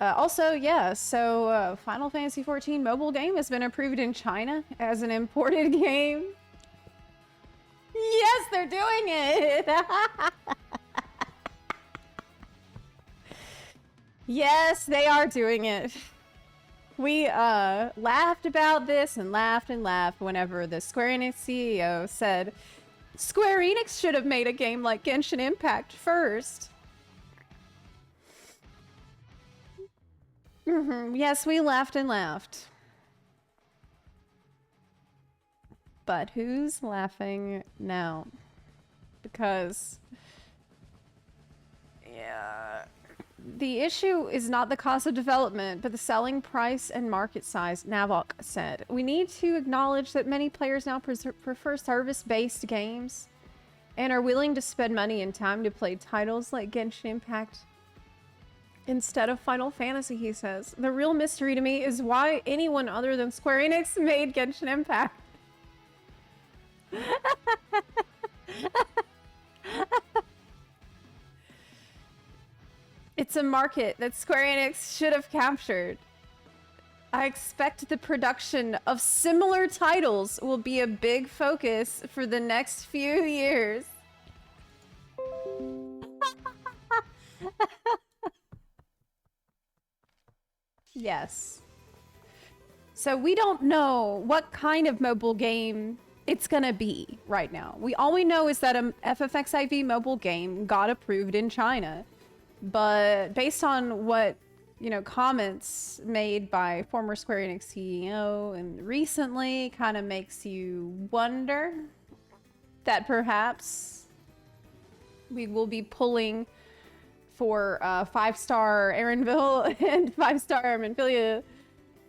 Also, yeah, so Final Fantasy XIV mobile game has been approved in China as an imported game. Yes, they're doing it! Yes, they are doing it. We laughed about this and laughed whenever the Square Enix CEO said Square Enix should have made a game like Genshin Impact first. Yes, we laughed and laughed. But who's laughing now? Because, yeah, the issue is not the cost of development, but the selling price and market size, Navok said. We need to acknowledge that many players now prefer service-based games and are willing to spend money and time to play titles like Genshin Impact instead of Final Fantasy, he says. The real mystery to me is why anyone other than Square Enix made Genshin Impact. It's a market that Square Enix should have captured. I expect the production of similar titles will be a big focus for the next few years. Yes. So we don't know what kind of mobile game it's gonna be right now. All we know is that a FFXIV mobile game got approved in China. But based on what, you know, comments made by former Square Enix CEO and recently, kind of makes you wonder that perhaps we will be pulling for 5-star Aaronville and 5-star Arminfilia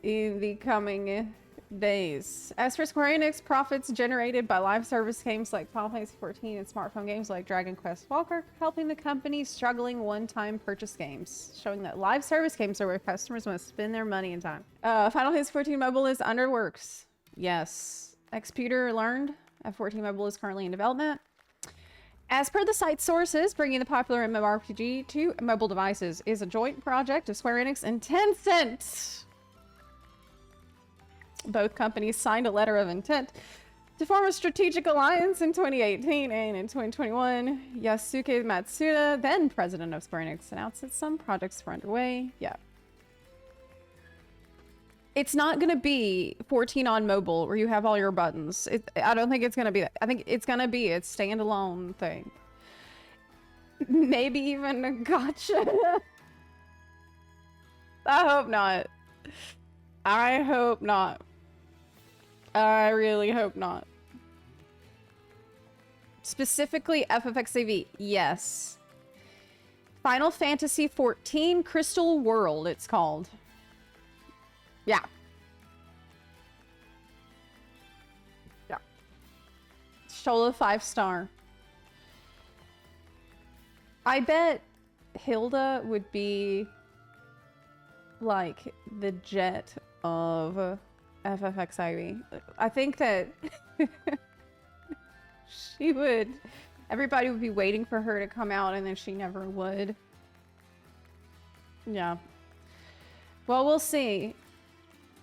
in the coming days. As for Square Enix, profits generated by live service games like Final Fantasy XIV and smartphone games like Dragon Quest Walker, helping the company struggling one-time purchase games, showing that live service games are where customers must spend their money and time. Final Fantasy XIV Mobile is under works. Yes. Xputer learned F14 Mobile is currently in development. As per the site sources, bringing the popular MMORPG to mobile devices is a joint project of Square Enix and Tencent. Both companies signed a letter of intent to form a strategic alliance in 2018, and in 2021, Yasuke Matsuda, then president of Square Enix, announced that some projects were underway. Yeah. It's not going to be 14 on mobile where you have all your buttons. I don't think it's going to be that. I think it's going to be a standalone thing. Maybe even a gacha. I hope not. I hope not. I really hope not. Specifically FFXIV, yes. Final Fantasy XIV Crystal World, it's called. Yeah. Yeah. Shola 5-star. I bet Hilda would be like the Jet of FFXIV. I think that she would, everybody would be waiting for her to come out and then she never would. Yeah. Well, we'll see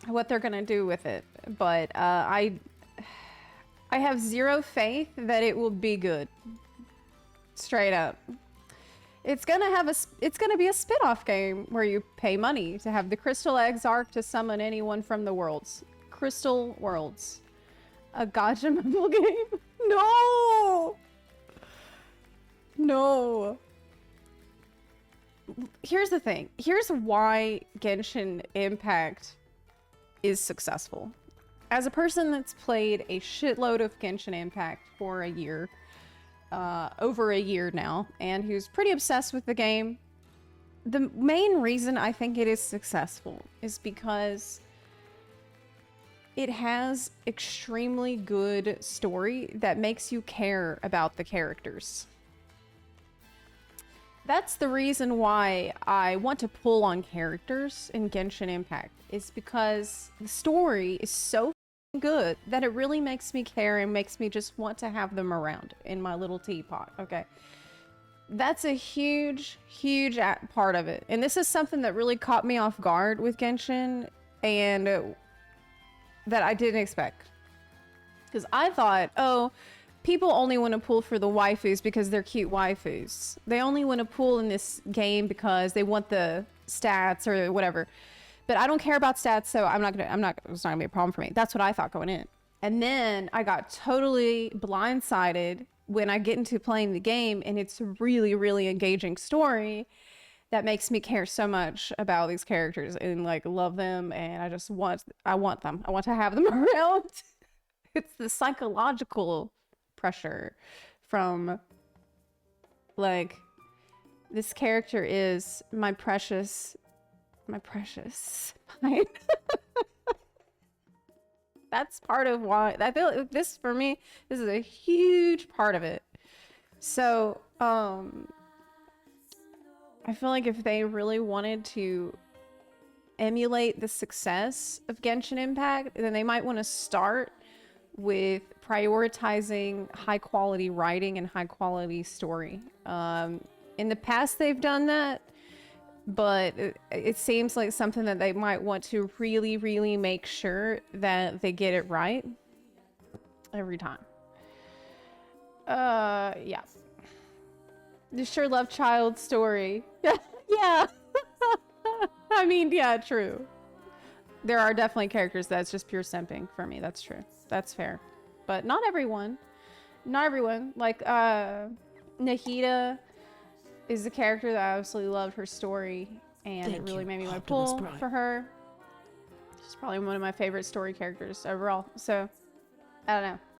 what they're gonna do with it, but I have zero faith that it will be good. Straight up. It's gonna be a spin-off game where you pay money to have the Crystal Exarch to summon anyone from the worlds. Crystal Worlds. A gacha mobile game? No! No. Here's the thing. Here's why Genshin Impact is successful. As a person that's played a shitload of Genshin Impact for a year, over a year now, and who's pretty obsessed with the game, the main reason I think it is successful is because it has extremely good story that makes you care about the characters. That's the reason why I want to pull on characters in Genshin Impact, is because the story is so good that it really makes me care and makes me just want to have them around in my little teapot, okay? That's a huge, huge part of it. And this is something that really caught me off guard with Genshin and that I didn't expect. Because I thought, oh, people only want to pull for the waifus because they're cute waifus. They only want to pull in this game because they want the stats or whatever. But I don't care about stats, so it's not gonna be a problem for me. That's what I thought going in. And then I got totally blindsided when I get into playing the game, and it's a really, really engaging story that makes me care so much about these characters and like love them, and I want them. I want to have them around. It's the psychological pressure from like this character is my precious. That's part of why I feel this for me. This is a huge part of it. So, I feel like if they really wanted to emulate the success of Genshin Impact, then they might want to start with prioritizing high quality writing and high quality story. In the past, they've done that. But it seems like something that they might want to really, really make sure that they get it right every time. Yeah. You sure love child story. Yeah. I mean, yeah, true. There are definitely characters that's just pure simping for me. That's true. That's fair. But not everyone. Not everyone. Like, Nahida is a character that I absolutely loved her story, and it really made me want to pull for her. She's probably one of my favorite story characters overall. So, I don't know.